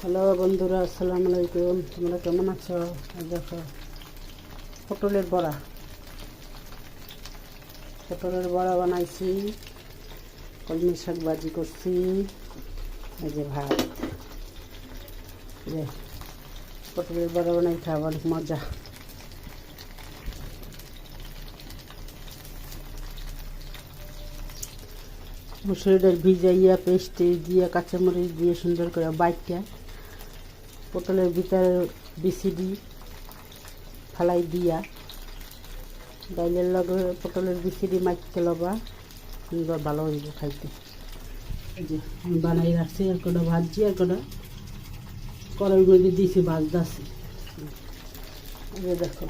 Hello বন্ধুরা, আসসালামু আলাইকুম। তোমরা কেমন আছো? দেখো, পটলের বড়া বানাইছি, কলমি শাক ভাজি করছি, এই যে ভাত। যে পটলের বড়া বানাই খাওয়া অনেক মজা। মুসুরি ডাল ভিজাইয়া পেস্টে দিয়ে কাঁচামরিচ দিয়ে সুন্দর করে বাইটা পটলের ভিতরে বিসিডি ফালাই দিয়া ডাইলের লগে পটলের বিসিডি মাখতে লবা, সুন্দর ভালো হইব খাইতে। এই যে বানাই রাখছি, আর কটা ভাজছি, আর কটা কড়াই মধ্যে দিয়েছি ভাজতেছি। এই যে দেখো,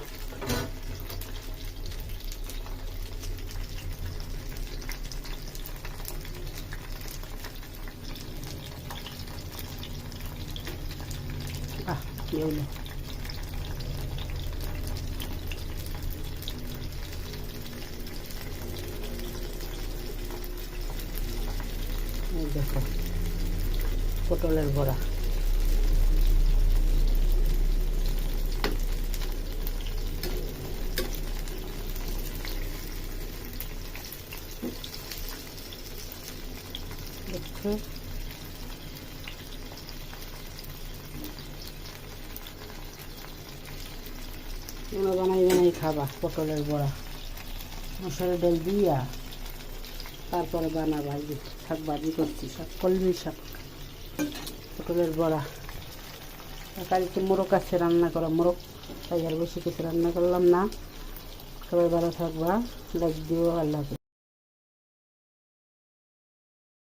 কি হইলো? এই দেখো পটলের বড়া। দেখছো, তোমরা বানাই খাবা পটলের বড়া মশলা ডাল দিয়া, তারপরে বানাবা। এই যে শাক ভাজি করছি, কলমি শাক, পটলের বড়া। কালকে মোরগ আছে রান্না করা, মোরগ, তাই আর বেশি কিছু রান্না করলাম না। সবাই ভালো থাকবা, লাইক দিও, আল্লাহ হাফেজ।